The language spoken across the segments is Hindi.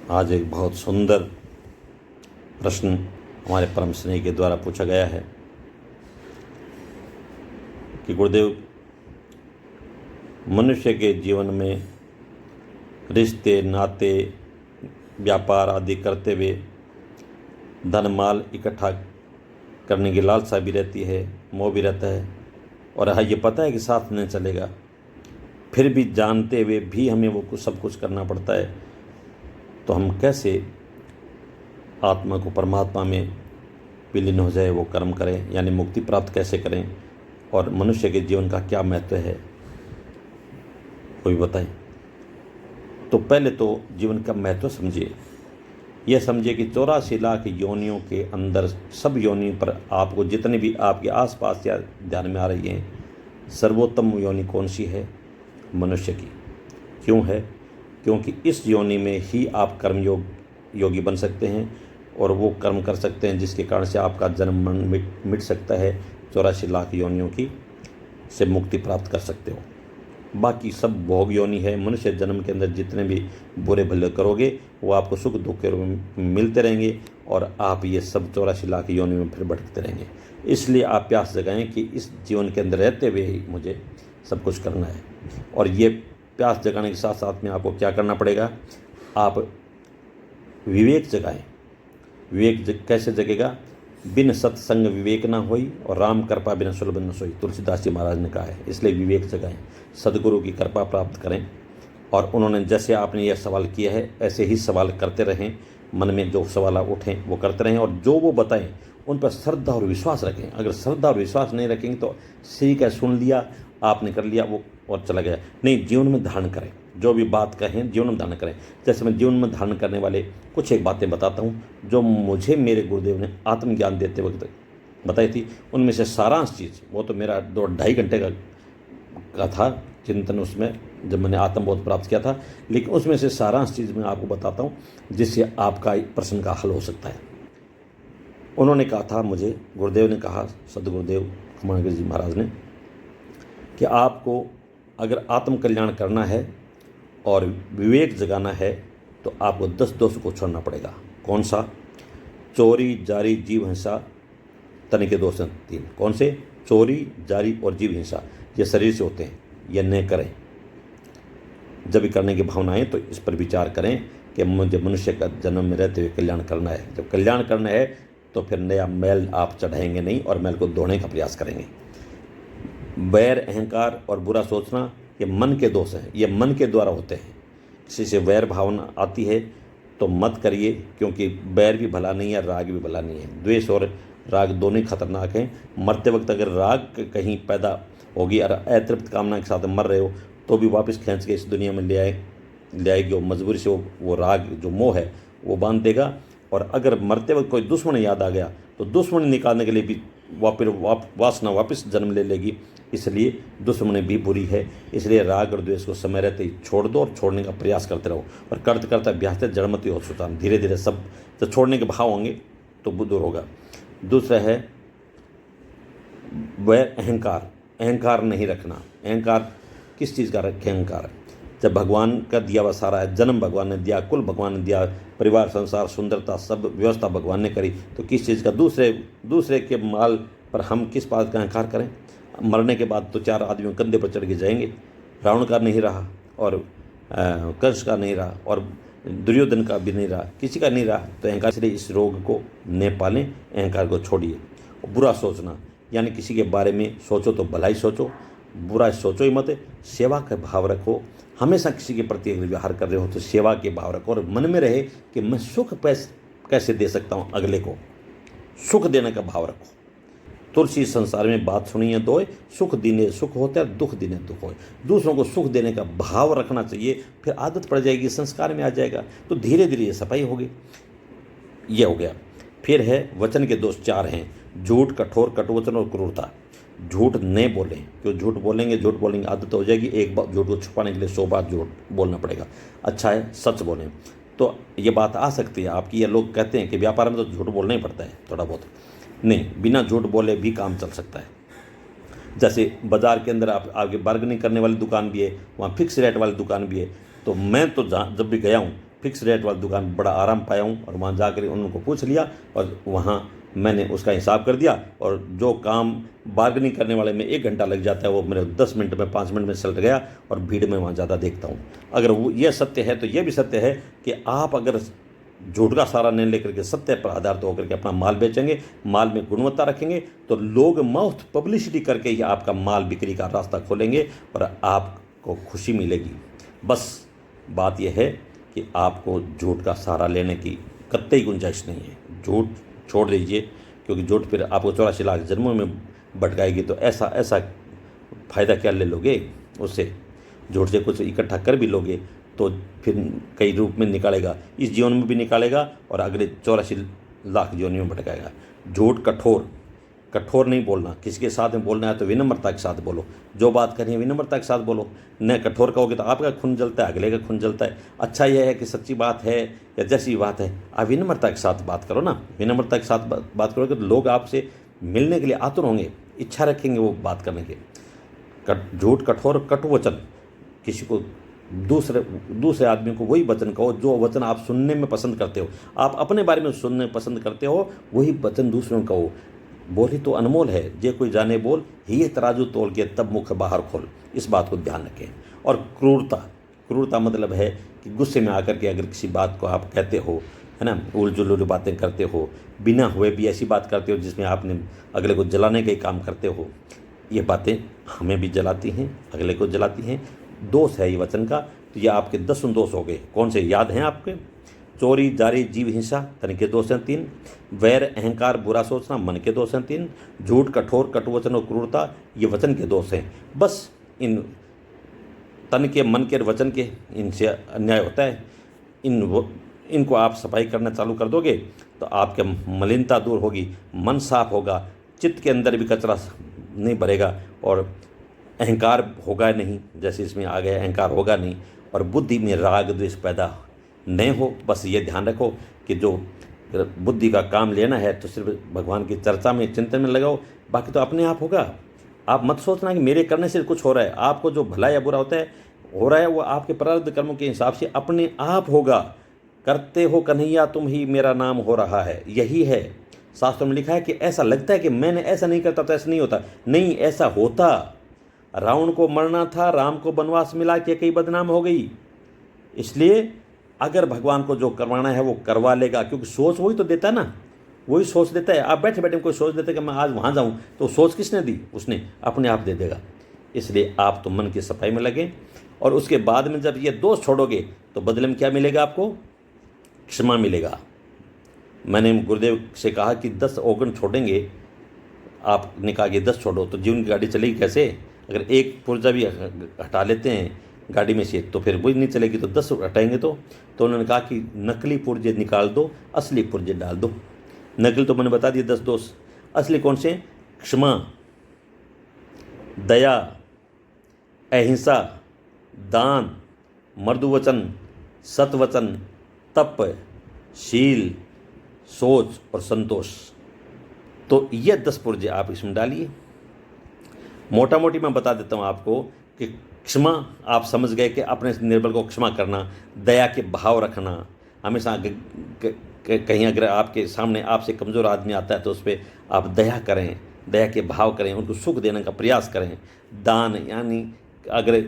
आज एक बहुत सुंदर प्रश्न हमारे परम स्नेही के द्वारा पूछा गया है कि गुरुदेव, मनुष्य के जीवन में रिश्ते, नाते, व्यापार आदि करते हुए धन माल इकट्ठा करने की लालसा भी रहती है, मोह भी रहता है, और ये पता है कि साथ नहीं चलेगा, फिर भी जानते हुए भी हमें वो सब कुछ करना पड़ता है। तो हम कैसे आत्मा को परमात्मा में विलीन हो जाए, वो कर्म करें, यानी मुक्ति प्राप्त कैसे करें, और मनुष्य के जीवन का क्या महत्व है, कोई बताए। तो पहले तो जीवन का महत्व समझिए। यह समझिए कि 84 लाख योनियों के अंदर सब योनियों पर आपको जितने भी आपके आसपास या ध्यान में आ रही हैं, सर्वोत्तम योनि कौन सी है? मनुष्य की। क्यों है? क्योंकि इस योनि में ही आप योगी बन सकते हैं और वो कर्म कर सकते हैं जिसके कारण से आपका जन्म मरण मिट सकता है। 84 लाख योनियों की से मुक्ति प्राप्त कर सकते हो। बाकी सब भोग योनि है। मनुष्य जन्म के अंदर जितने भी बुरे भले करोगे वो आपको सुख दुख के रूप में मिलते रहेंगे और आप ये सब 84 लाख योनि में फिर भटकते रहेंगे। इसलिए आप प्यास जगाएं कि इस जीवन के अंदर रहते हुए ही मुझे सब कुछ करना है। और ये प्यास जगाने के साथ साथ में आपको क्या करना पड़ेगा? आप विवेक जगाएं। विवेक कैसे जगेगा? बिन सत्संग विवेक ना होई और राम कृपा बिना सुलभ न सोई, तुलसीदास जी महाराज ने कहा है। इसलिए विवेक जगाएं, सदगुरु की कृपा प्राप्त करें। और उन्होंने जैसे आपने यह सवाल किया है ऐसे ही सवाल करते रहें। मन में जो सवाल उठें वो करते रहें और जो वो बताएं उन पर श्रद्धा और विश्वास रखें। अगर श्रद्धा और विश्वास नहीं रखेंगे तो ठीक है, सुन लिया आपने, कर लिया वो और चला गया। नहीं, जीवन में धारण करें। जो भी बात कहें जीवन में धारण करें। जैसे मैं जीवन में धारण करने वाले कुछ एक बातें बताता हूँ जो मुझे मेरे गुरुदेव ने आत्मज्ञान देते वक्त बताई थी। उनमें से सारांश चीज़, वो तो मेरा 2-2.5 घंटे का था चिंतन उसमें, जब मैंने आत्मबोध प्राप्त किया था, लेकिन उसमें से सारांश चीज़ मैं आपको बताता हूँ जिससे आपका प्रश्न का हल हो सकता है। उन्होंने कहा था, मुझे गुरुदेव ने कहा, सदगुरुदेव खमाणगिरी जी महाराज ने, कि आपको अगर आत्म कल्याण करना है और विवेक जगाना है तो आपको 10 दोष को छोड़ना पड़ेगा। कौन सा? चोरी, जारी, जीव हिंसा, तन के दोष हैं 3। कौन से? चोरी, जारी और जीव हिंसा। ये शरीर से होते हैं, ये न करें। जब भी करने की भावना आए तो इस पर विचार करें कि मुझे मनुष्य का जन्म में रहते हुए कल्याण करना है। जब कल्याण करना है तो फिर नया मैल आप चढ़ाएंगे नहीं और मैल को धोने का प्रयास करेंगे। वैर, अहंकार और बुरा सोचना ये मन के दोष हैं, ये मन के द्वारा होते हैं। किसी से वैर भावना आती है तो मत करिए, क्योंकि वैर भी भला नहीं है, राग भी भला नहीं है। द्वेष और राग दोनों ही खतरनाक हैं। मरते वक्त अगर राग कहीं पैदा होगी और अतृप्त कामना के साथ मर रहे हो तो भी वापस खींच के इस दुनिया में ले आएगी और मजबूरी से वो राग जो मोह है वो बांध देगा। और अगर मरते वक्त कोई दुश्मन याद आ गया तो दुश्मनी निकालने के लिए भी वासना वापस जन्म ले लेगी। इसलिए दुश्मनी भी बुरी है। इसलिए राग और द्वेष को समय रहते ही छोड़ दो और छोड़ने का प्रयास करते रहो। और करते करते अभ्यास से जड़मती हो सुतान, धीरे धीरे सब जब छोड़ने के भाव होंगे तो दूर होगा। दूसरा है वह अहंकार। अहंकार नहीं रखना। अहंकार किस चीज़ का रखें? अहंकार जब भगवान का दिया हुआ सारा है, जन्म भगवान ने दिया, कुल भगवान ने दिया, परिवार, संसार, सुंदरता, सब व्यवस्था भगवान ने करी, तो किस चीज़ का? दूसरे के माल पर हम किस बात का अहंकार करें? मरने के बाद तो 4 आदमियों कंधे पर चढ़ के जाएंगे। रावण का नहीं रहा और कंस का नहीं रहा और दुर्योधन का भी नहीं रहा, किसी का नहीं रहा। तो अहंकार, इसलिए इस रोग को न पालें, अहंकार को छोड़िए। बुरा सोचना, यानी किसी के बारे में सोचो तो भलाई सोचो, बुरा सोचो ही मत। सेवा का भाव रखो। हमेशा किसी के प्रति अगर व्यवहार कर रहे हो तो सेवा के भाव रखो और मन में रहे कि मैं सुख कैसे दे सकता हूँ अगले को। सुख देने का भाव रखो। तुलसी संसार में बात सुनी है दो, सुख देने सुख होता है, दुख देने दुख हो। दूसरों को सुख देने का भाव रखना चाहिए, फिर आदत पड़ जाएगी, संस्कार में आ जाएगा, तो धीरे धीरे ये सफाई होगी। ये हो गया। फिर है वचन के दोष 4 हैं। झूठ, कठोर, कटुवचन और क्रूरता। झूठ नहीं बोलें, क्यों झूठ बोलेंगे आदत हो जाएगी। एक बार झूठ को छुपाने के लिए 100 बार झूठ बोलना पड़ेगा। अच्छा है सच बोलें। तो ये बात आ सकती है आपकी। ये लोग कहते हैं कि व्यापार में तो झूठ बोलना ही पड़ता है थोड़ा बहुत। नहीं, बिना झूठ बोले भी काम चल सकता है। जैसे बाज़ार के अंदर आपके बार्गेनिंग करने वाली दुकान भी है, वहाँ फिक्स रेट वाली दुकान भी है। तो मैं तो जब भी गया हूँ फिक्स रेट वाली दुकान बड़ा आराम पाया हूँ, और वहाँ जाकर उनको पूछ लिया और वहाँ मैंने उसका हिसाब कर दिया। और जो काम बार्गेनिंग करने वाले में 1 घंटा लग जाता है वो मेरे 10 मिनट में 5 मिनट में चल गया, और भीड़ में वहाँ ज़्यादा देखता हूँ। अगर वो ये सत्य है तो ये भी सत्य है कि आप अगर झूठ का सहारा नहीं लेकर के सत्य पर आधारित होकर के अपना माल बेचेंगे, माल में गुणवत्ता रखेंगे, तो लोग माउथ पब्लिसिटी करके ही आपका माल बिक्री का रास्ता खोलेंगे और आपको खुशी मिलेगी। बस बात यह है कि आपको झूठ का सहारा लेने की कतई गुंजाइश नहीं है। झूठ छोड़ दीजिए, क्योंकि झूठ फिर आपको 84 लाख जन्मों में भटकाएगी। तो ऐसा फ़ायदा क्या ले लोगे उससे? झूठ से कुछ इकट्ठा कर भी लोगे तो फिर कई रूप में निकालेगा, इस जीवन में भी निकालेगा और अगले 84 लाख जीवन में भटकाएगा। झूठ कठोर नहीं बोलना, किसी के साथ में बोलना है तो विनम्रता के साथ बोलो। जो बात करनी है विनम्रता के साथ बोलो। न कठोर कहोगे तो आपका खून जलता है, अगले का खून जलता है। अच्छा यह है कि सच्ची बात है या जैसी बात है, आप विनम्रता के साथ बात करो ना। विनम्रता के साथ बात करोगे तो लोग आपसे मिलने के लिए आतुर होंगे, इच्छा रखेंगे वो बात करने के। झूठ, कठोर, कटु वचन, किसी को दूसरे आदमी को वही वचन कहो जो वचन आप सुनने में पसंद करते हो। आप अपने बारे में सुनने पसंद करते हो, वही वचन दूसरों को कहो। बोली तो अनमोल है, जे कोई जाने बोल, ही तराजू तोल के तब मुख बाहर खोल। इस बात को ध्यान रखें। और क्रूरता मतलब है कि गुस्से में आकर के अगर किसी बात को आप कहते हो, है ना, उलझुल बातें करते हो, बिना हुए भी ऐसी बात करते हो जिसमें आपने अगले को जलाने का ही काम करते हो। ये बातें हमें भी जलाती हैं, अगले को जलाती हैं। दोष है ये वचन का, तो ये आपके 10 दोष हो गए। कौन से याद हैं आपके? चोरी, जारी, जीव हिंसा, तन के दोष हैं 3। वैर, अहंकार, बुरा सोचना, मन के दोष हैं 3। झूठ, कठोर, कटुवचन और क्रूरता, ये वचन के दोष हैं। बस इन तन के, मन के और वचन के, इनसे अन्याय होता है। इनको आप सफाई करना चालू कर दोगे तो आपके मलिनता दूर होगी, मन साफ होगा, चित्त के अंदर भी कचरा नहीं भरेगा, और अहंकार होगा नहीं, जैसे इसमें आ गया अहंकार होगा नहीं, और बुद्धि में राग द्वेष पैदा नहीं हो। बस ये ध्यान रखो कि जो बुद्धि का काम लेना है तो सिर्फ भगवान की चर्चा में, चिंतन में लगाओ, बाकी तो अपने आप होगा। आप मत सोचना कि मेरे करने से कुछ हो रहा है। आपको जो भला या बुरा हो रहा है वो आपके प्रारब्ध कर्मों के हिसाब से अपने आप होगा। करते हो कन्हैया तुम ही मेरा नाम हो रहा है, यही है। शास्त्रों में लिखा है कि ऐसा लगता है कि मैंने ऐसा नहीं करता तो ऐसा नहीं होता, नहीं ऐसा होता। रावण को मरना था, राम को वनवास मिला के कई बदनाम हो गई। इसलिए अगर भगवान को जो करवाना है वो करवा लेगा, क्योंकि सोच वही तो देता है ना, वही सोच देता है। आप बैठे बैठे कोई सोच देते कि मैं आज वहाँ जाऊँ, तो सोच किसने दी? उसने अपने आप दे देगा। इसलिए आप तो मन की सफाई में लगे, और उसके बाद में जब ये दोष छोड़ोगे तो बदले में क्या मिलेगा आपको? क्षमा मिलेगा। मैंने गुरुदेव से कहा कि 10 औगण छोड़ेंगे, आपने कहा कि 10 छोड़ो, तो जीवन की गाड़ी चलेगी कैसे? अगर एक पुर्जा भी हटा लेते हैं गाड़ी में से तो फिर वही नहीं चलेगी, तो 10 हटाएंगे। तो उन्होंने कहा कि नकली पुर्जे निकाल दो, असली पुर्जे डाल दो। नकली तो मैंने बता दिए 10 दोष, असली कौन से? क्षमा, दया, अहिंसा, दान, मृदुवचन, सतवचन, तप, शील, सोच और संतोष। तो ये 10 पुर्जे आप इसमें डालिए। मोटा मोटी मैं बता देता हूँ आपको कि क्षमा, आप समझ गए कि अपने निर्बल को क्षमा करना, दया के भाव रखना, हमेशा कहीं अगर आपके सामने आपसे कमज़ोर आदमी आता है तो उस पर आप दया करें, दया के भाव करें, उनको सुख देने का प्रयास करें। दान, यानी अगर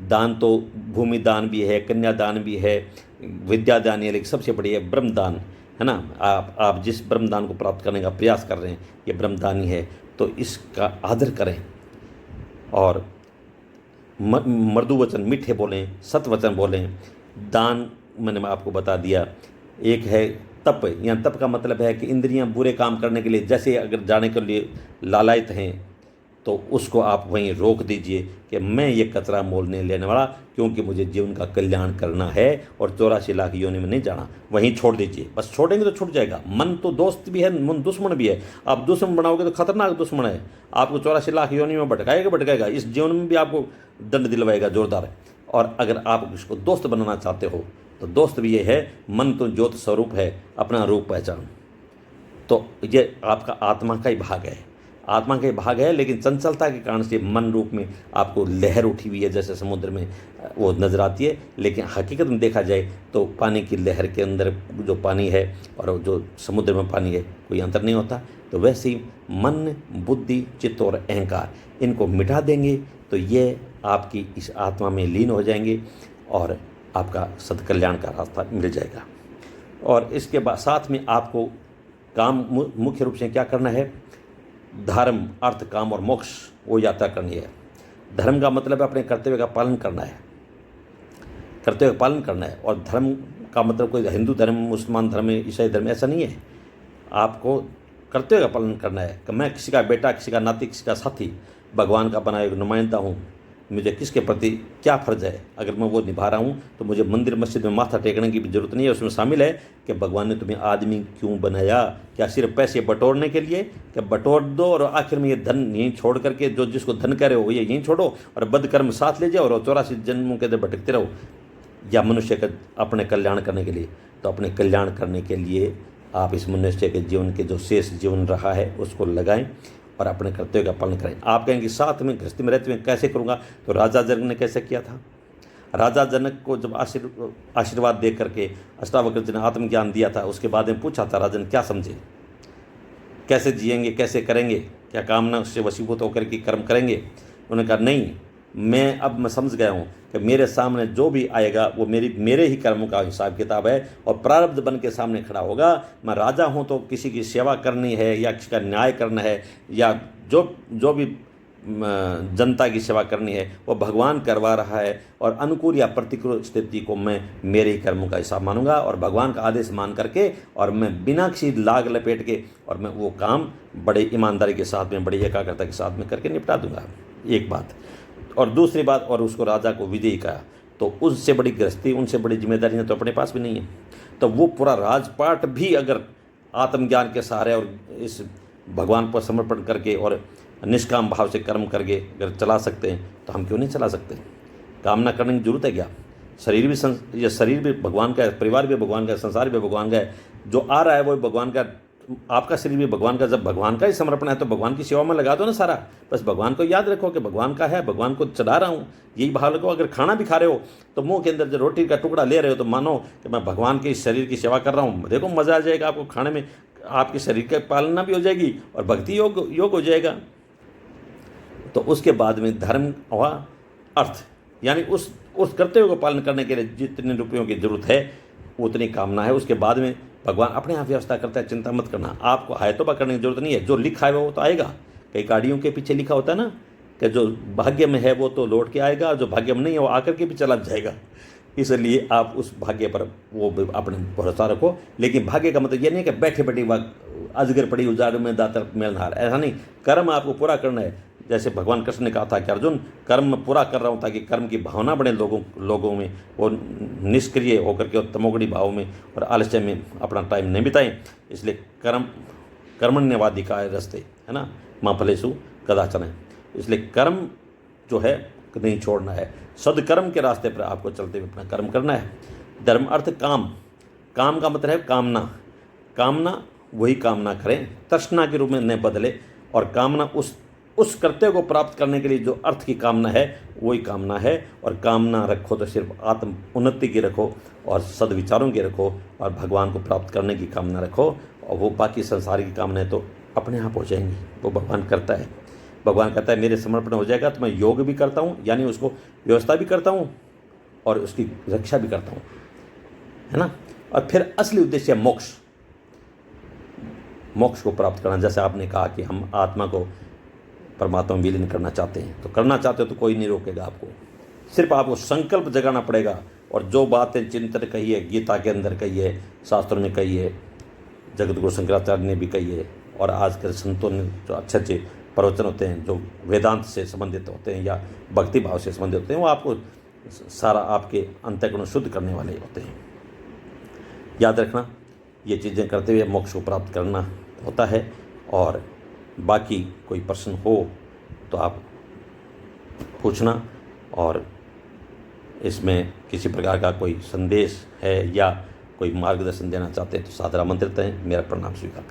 दान तो भूमि दान भी है, कन्या दान भी है, विद्या दान है, लेकिन सबसे बड़ी है ब्रह्मदान, है ना। आप जिस ब्रह्मदान को प्राप्त करने का प्रयास कर रहे हैं ये ब्रह्मदान ही है, तो इसका आदर करें। और मृदु वचन, मीठे बोलें, सतवचन बोलें। दान मैंने आपको बता दिया। एक है तप, यहाँ तप का मतलब है कि इंद्रियां बुरे काम करने के लिए, जैसे अगर जाने के लिए लालायित हैं तो उसको आप वहीं रोक दीजिए कि मैं ये कचरा मोल नहीं लेने वाला, क्योंकि मुझे जीवन का कल्याण करना है और 84 लाख योनि में नहीं जाना। वहीं छोड़ दीजिए। बस छोड़ेंगे तो छूट जाएगा। मन तो दोस्त भी है, मन दुश्मन भी है। आप दुश्मन बनाओगे तो खतरनाक दुश्मन है, आपको 84 लाख योनि में भटकाएगा। इस जीवन में भी आपको दंड दिलवाएगा जोरदार। और अगर आप इसको दोस्त बनाना चाहते हो तो दोस्त भी ये है, मन तो ज्योत स्वरूप है, अपना रूप पहचान। तो ये आपका आत्मा का ही भाग है। आत्मा के भाग है, लेकिन चंचलता के कारण से मन रूप में आपको लहर उठी हुई है, जैसे समुद्र में वो नज़र आती है। लेकिन हकीकत में देखा जाए तो पानी की लहर के अंदर जो पानी है और जो समुद्र में पानी है, कोई अंतर नहीं होता। तो वैसे ही मन, बुद्धि, चित्त और अहंकार, इनको मिटा देंगे तो ये आपकी इस आत्मा में लीन हो जाएंगे और आपका सत्कल्याण का रास्ता मिल जाएगा। और इसके बाद साथ में आपको काम मुख्य रूप से क्या करना है, धर्म, अर्थ, काम और मोक्ष, वो यात्रा करनी है। धर्म का मतलब अपने कर्तव्य का पालन करना है, कर्तव्य का पालन करना है। और धर्म का मतलब कोई हिंदू धर्म, मुसलमान धर्म, ईसाई धर्म, ऐसा नहीं है। आपको कर्तव्य का पालन करना है कि मैं किसी का बेटा, किसी का नाती, किसी का साथी, भगवान का बनाया नुमाइंदा हूँ। मुझे किसके प्रति क्या फ़र्ज़ है, अगर मैं वो निभा रहा हूँ तो मुझे मंदिर मस्जिद में माथा टेकने की भी ज़रूरत नहीं है। उसमें शामिल है कि भगवान ने तुम्हें आदमी क्यों बनाया, क्या सिर्फ पैसे बटोरने के लिए, क्या बटोर दो और आखिर में ये धन यहीं छोड़ करके, जो जिसको धन कह रहे हो ये यहीं छोड़ो और बदकर्म साथ ले जाओ और 84 जन्मों के अंदर भटकते रहो, या मनुष्य का अपने कल्याण करने के लिए। तो अपने कल्याण करने के लिए आप इस मनुष्य के जीवन के जो शेष जीवन रहा है उसको लगाएं और अपने कर्तव्य का पालन करें। आप कहेंगे साथ में गृहस्थी में रहते हुए कैसे करूँगा, तो राजा जनक ने कैसे किया था। राजा जनक को जब आशीर्वाद दे करके अष्टावक्र जी ने आत्मज्ञान दिया था, उसके बाद में पूछा था राजन क्या समझे, कैसे जिएंगे, कैसे करेंगे, क्या कामना से वशीभूत होकर के कर्म करेंगे। उन्होंने कहा नहीं, मैं समझ गया हूँ कि मेरे सामने जो भी आएगा वो मेरे ही कर्मों का हिसाब किताब है और प्रारब्ध बन के सामने खड़ा होगा। मैं राजा हूँ तो किसी की सेवा करनी है या किसी का न्याय करना है या जो भी जनता की सेवा करनी है वो भगवान करवा रहा है, और अनुकूल या प्रतिकूल स्थिति को मैं मेरे ही कर्मों का हिसाब मानूंगा और भगवान का आदेश मान करके और मैं बिना किसी लाग लपेट के और मैं वो काम बड़े ईमानदारी के साथ में, बड़ी एकाग्रता के साथ में करके निपटा दूंगा। एक बात। और दूसरी बात, और उसको राजा को विजयी कहा, तो उससे बड़ी गृहस्थी, उनसे बड़ी जिम्मेदारियां तो अपने पास भी नहीं है। तो वो पूरा राजपाट भी अगर आत्मज्ञान के सहारे और इस भगवान पर समर्पण करके और निष्काम भाव से कर्म करके अगर चला सकते हैं तो हम क्यों नहीं चला सकते। कामना करने की जरूरत है क्या। शरीर भी भगवान का है, परिवार भी भगवान का है, संसार भी भगवान का है, जो आ रहा है वो भगवान का, आपका शरीर भी भगवान का। जब भगवान का ही समर्पण है तो भगवान की सेवा में लगा दो ना सारा। बस भगवान को याद रखो कि भगवान का है, भगवान को चढ़ा रहा हूँ, यही भाव रखो। अगर खाना भी खा रहे हो तो मुंह के अंदर जो रोटी का टुकड़ा ले रहे हो तो मानो कि मैं भगवान के शरीर की सेवा कर रहा हूँ। देखो मज़ा आ जाएगा आपको खाने में, आपके शरीर का पालना भी हो जाएगी और भक्ति योग हो जाएगा। तो उसके बाद में धर्म व अर्थ, यानी उस कर्तव्य को पालन करने के लिए जितने रुपयों की जरूरत है उतनी कामना है। उसके बाद में भगवान अपने आप व्यवस्था करता है, चिंता मत करना। आपको आयतोबा करने की जरूरत नहीं है, जो लिखा है वो तो आएगा। कई गाड़ियों के पीछे लिखा होता है ना कि जो भाग्य में है वो तो लौट के आएगा, जो भाग्य में नहीं है वो आकर के भी चला जाएगा। इसलिए आप उस भाग्य पर वो अपने भरोसा रखो। लेकिन भाग्य का मतलब ये नहीं कि बैठे बैठे अजगर पड़ी उजाड़ में दातर मेलनहार, ऐसा नहीं। कर्म आपको पूरा करना है। जैसे भगवान कृष्ण ने कहा था कि अर्जुन कर्म पूरा कर रहा हूँ ताकि कर्म की भावना बढ़े लोगों में, वो निष्क्रिय होकर के और तमोगुणी भाव में और आलस्य में अपना टाइम नहीं बिताएं। इसलिए कर्मण्यवाधिकार रस्ते है ना, माँ फलेषु कदाचन है। इसलिए कर्म जो है नहीं छोड़ना है, सदकर्म के रास्ते पर आपको चलते हुए अपना कर्म करना है। धर्म अर्थ काम, काम का मतलब है कामना। कामना वही कामना करें, तृष्णा के रूप में न बदले। और कामना उस कर्तव्य को प्राप्त करने के लिए जो अर्थ की कामना है वही कामना है। और कामना रखो तो सिर्फ आत्म उन्नति की रखो और सदविचारों की रखो और भगवान को प्राप्त करने की कामना रखो। और वो बाकी संसार की कामनाएं तो अपने आप हो जाएंगी, वो भगवान करता है। भगवान कहता है मेरे समर्पण हो जाएगा तो मैं योग भी करता हूँ, यानी उसको व्यवस्था भी करता हूँ और उसकी रक्षा भी करता हूँ, है ना। और फिर असली उद्देश्य है मोक्ष, मोक्ष को प्राप्त करना। जैसे आपने कहा कि हम आत्मा को परमात्मा में विलीन करना चाहते हैं, तो करना चाहते हो तो कोई नहीं रोकेगा आपको, सिर्फ आपको संकल्प जगाना पड़ेगा। और जो बातें चिंतन कही है, गीता के अंदर कही है, शास्त्रों ने कही है, जगत गुरु शंकराचार्य ने भी कही है, और आज के संतों ने जो अच्छे अच्छे प्रवचन होते हैं जो वेदांत से संबंधित होते हैं या भक्ति भाव से संबंधित होते हैं, वो आपको सारा आपके अंतःकरण शुद्ध करने वाले होते हैं। याद रखना, ये चीज़ें करते हुए मोक्ष को प्राप्त करना होता है। और बाकी कोई प्रश्न हो तो आप पूछना, और इसमें किसी प्रकार का कोई संदेश है या कोई मार्गदर्शन देना चाहते हैं तो सादर आमंत्रित हैं। मेरा प्रणाम स्वीकार।